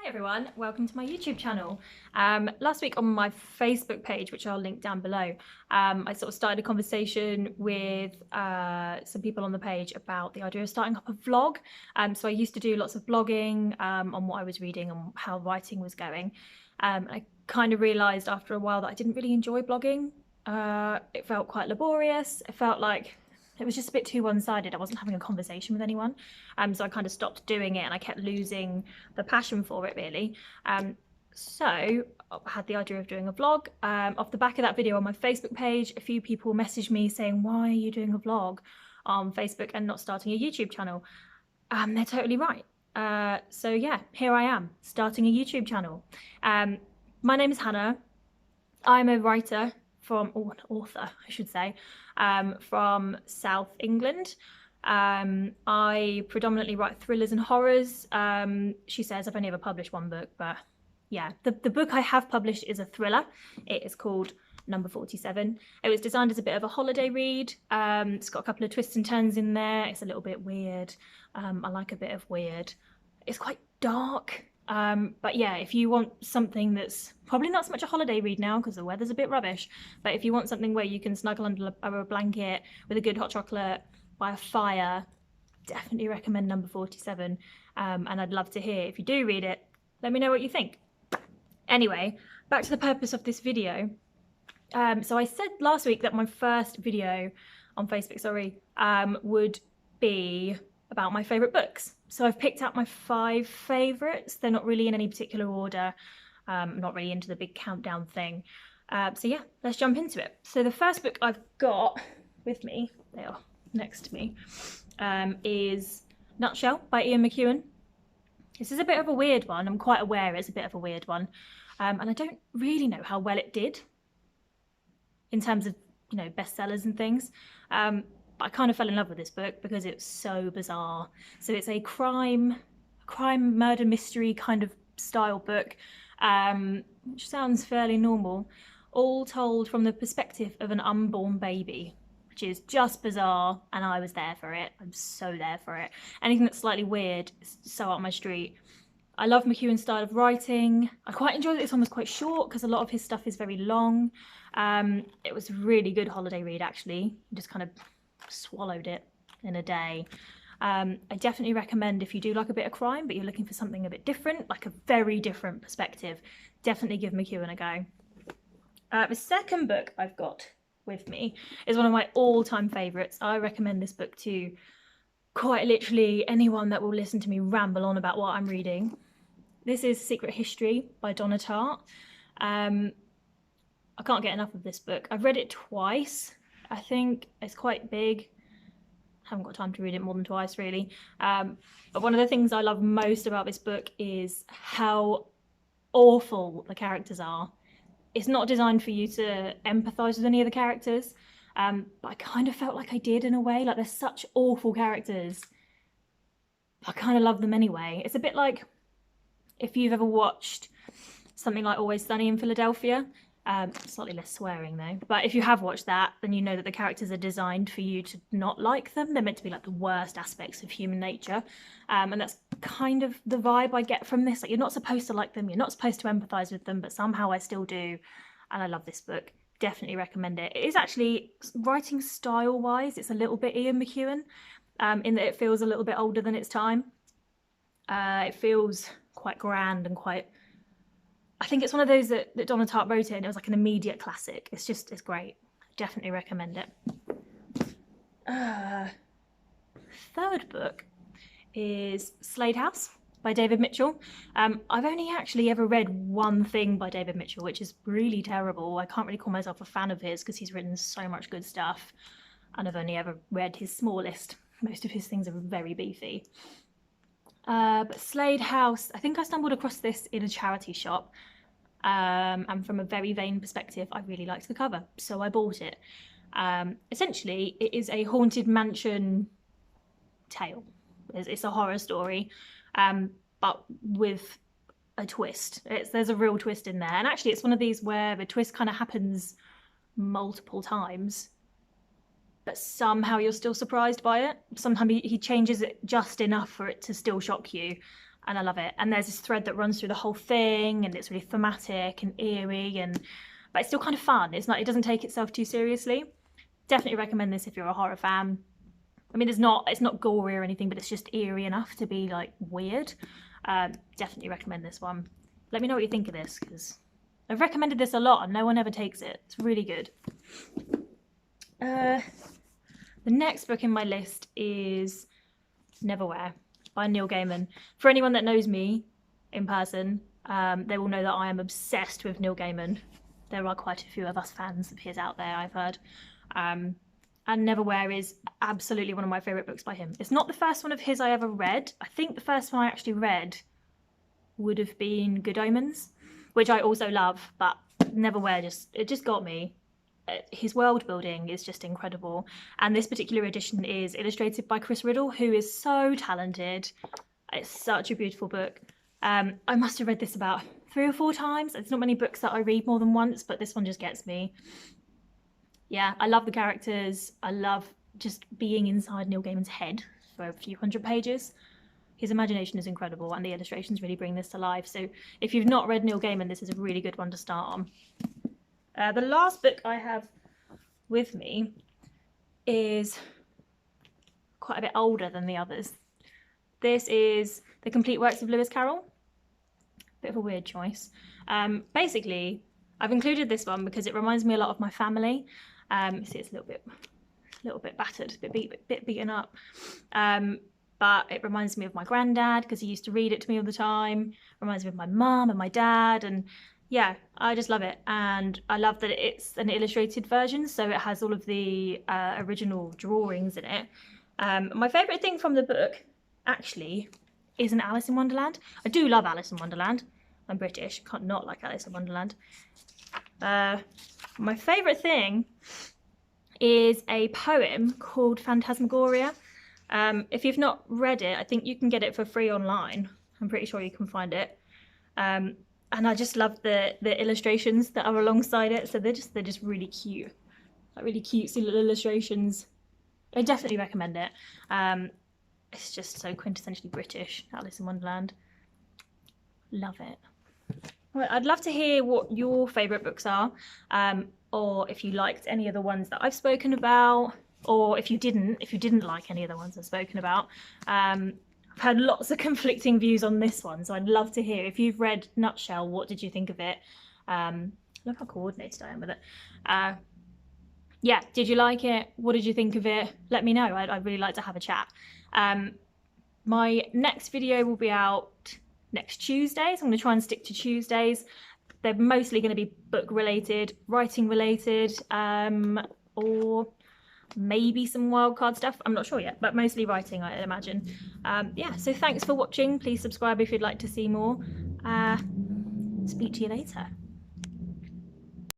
Hi everyone, welcome to my YouTube channel. Last week on my Facebook page, which I'll link down below, I sort of started a conversation with some people on the page about the idea of starting up a vlog. So I used to do lots of blogging on what I was reading and how writing was going. I kind of realised after a while that I didn't really enjoy blogging. It felt quite laborious. It felt like it was just a bit too one-sided. I wasn't having a conversation with anyone. So I kind of stopped doing it and I kept losing the passion for it, really. So I had the idea of doing a vlog. Off the back of that video on my Facebook page, a few people messaged me saying, why are you doing a vlog on Facebook and not starting a YouTube channel? They're totally right. So yeah, here I am, starting a YouTube channel. My name is Hannah. I'm a writer from, or an author, I should say, from South England. I predominantly write thrillers and horrors. She says I've only ever published one book, but yeah, the book I have published is a thriller. It is called Number 47. It was designed as a bit of a holiday read. It's got a couple of twists and turns in there. It's a little bit weird. I like a bit of weird. It's quite dark. But yeah, if you want something that's probably not so much a holiday read now because the weather's a bit rubbish, but if you want something where you can snuggle under a blanket with a good hot chocolate by a fire, definitely recommend Number 47. And I'd love to hear, if you do read it, let me know what you think. Anyway, back to the purpose of this video. So I said last week that my first video on Facebook, would be about my favourite books. So I've picked out my 5 favourites. They're not really in any particular order. I'm not really into the big countdown thing. So yeah, let's jump into it. So the first book I've got with me, they are next to me, is Nutshell by Ian McEwan. This is a bit of a weird one. I'm quite aware it's a bit of a weird one. And I don't really know how well it did in terms of, you know, bestsellers and things. I kind of fell in love with this book because it's so bizarre. So it's a crime murder mystery kind of style book, which sounds fairly normal, all told from the perspective of an unborn baby, which is just bizarre, and I was there for it. I'm so there for it. Anything that's slightly weird is so up my street. I love McEwan's style of writing. I quite enjoyed that this one was quite short because a lot of his stuff is very long. It was a really good holiday read, actually. You just kind of swallowed it in a day. I definitely recommend, if you do like a bit of crime but you're looking for something a bit different, like a very different perspective, definitely give McEwan a go. The second book I've got with me is one of my all-time favourites. I recommend this book to quite literally anyone that will listen to me ramble on about what I'm reading. This is Secret History by Donna Tartt. I can't get enough of this book. I've read it twice. I think it's quite big. Haven't got time to read it more than twice, really. But one of the things I love most about this book is how awful the characters are. It's not designed for you to empathise with any of the characters, but I kind of felt like I did in a way. Like, they're such awful characters. I kind of love them anyway. It's a bit like if you've ever watched something like Always Sunny in Philadelphia. Slightly less swearing though, but if you have watched that, then you know that the characters are designed for you to not like them. They're meant to be like the worst aspects of human nature, and that's kind of the vibe I get from this. Like, you're not supposed to like them, you're not supposed to empathize with them, but somehow I still do, and I love this book. Definitely recommend it. It is actually, writing style wise, it's a little bit Ian McEwan, in that it feels a little bit older than its time. It feels quite grand and quite, I think it's one of those that Donna Tartt wrote it and it was like an immediate classic. It's great. Definitely recommend it. Third book is Slate House by David Mitchell. I've only actually ever read one thing by David Mitchell, which is really terrible. I can't really call myself a fan of his because he's written so much good stuff, and I've only ever read his smallest. Most of his things are very beefy. But Slade House, I think I stumbled across this in a charity shop, and from a very vain perspective, I really liked the cover, so I bought it. Essentially, it is a haunted mansion tale. It's a horror story, but with a twist. There's a real twist in there, and actually it's one of these where the twist kind of happens multiple times, but somehow you're still surprised by it. Sometimes he changes it just enough for it to still shock you. and I love it. And there's this thread that runs through the whole thing, and it's really thematic and eerie, but it's still kind of fun. It doesn't take itself too seriously. Definitely recommend this if you're a horror fan. I mean, it's not gory or anything, but it's just eerie enough to be like weird. Definitely recommend this one. Let me know what you think of this, because I've recommended this a lot and no one ever takes it. It's really good. The next book in my list is Neverwhere by Neil Gaiman. For anyone that knows me in person, they will know that I am obsessed with Neil Gaiman. There are quite a few of us fans of his out there, I've heard. And Neverwhere is absolutely one of my favourite books by him. It's not the first one of his I ever read. I think the first one I actually read would have been Good Omens, which I also love, but Neverwhere just got me. His world building is just incredible, and this particular edition is illustrated by Chris Riddle, who is so talented. It's such a beautiful book. I must have read this about 3 or 4 times. It's not many books that I read more than once, but this one just gets me. Yeah, I love the characters. I love just being inside Neil Gaiman's head for a few hundred pages. His imagination is incredible, and the illustrations really bring this to life. So if you've not read Neil Gaiman, this is a really good one to start on. The last book I have with me is quite a bit older than the others. This is The Complete Works of Lewis Carroll. Bit of a weird choice. Basically, I've included this one because it reminds me a lot of my family. See, it's a little bit battered, a bit beaten up. But it reminds me of my granddad because he used to read it to me all the time. Reminds me of my mum and my dad, and yeah, I just love it. And I love that it's an illustrated version, so it has all of the original drawings in it. My favourite thing from the book, actually, is an Alice in Wonderland. I do love Alice in Wonderland. I'm British, can't not like Alice in Wonderland. My favourite thing is a poem called Phantasmagoria. If you've not read it, I think you can get it for free online. I'm pretty sure you can find it. And I just love the illustrations that are alongside it. So they're just really cute, like really cutesy little illustrations. I definitely recommend it. It's just so quintessentially British, Alice in Wonderland. Love it. Well, I'd love to hear what your favourite books are, or if you liked any of the ones that I've spoken about, or if you didn't like any of the ones I've spoken about. I've had lots of conflicting views on this one, so I'd love to hear. If you've read Nutshell, what did you think of it? Look how coordinated I am with it. Yeah, did you like it? What did you think of it? Let me know. I'd really like to have a chat. My next video will be out next Tuesday, so I'm going to try and stick to Tuesdays. They're mostly going to be book related, writing related, or maybe some wildcard stuff. I'm not sure yet, but mostly writing, I imagine. Yeah, so thanks for watching. Please subscribe if you'd like to see more. Speak to you later.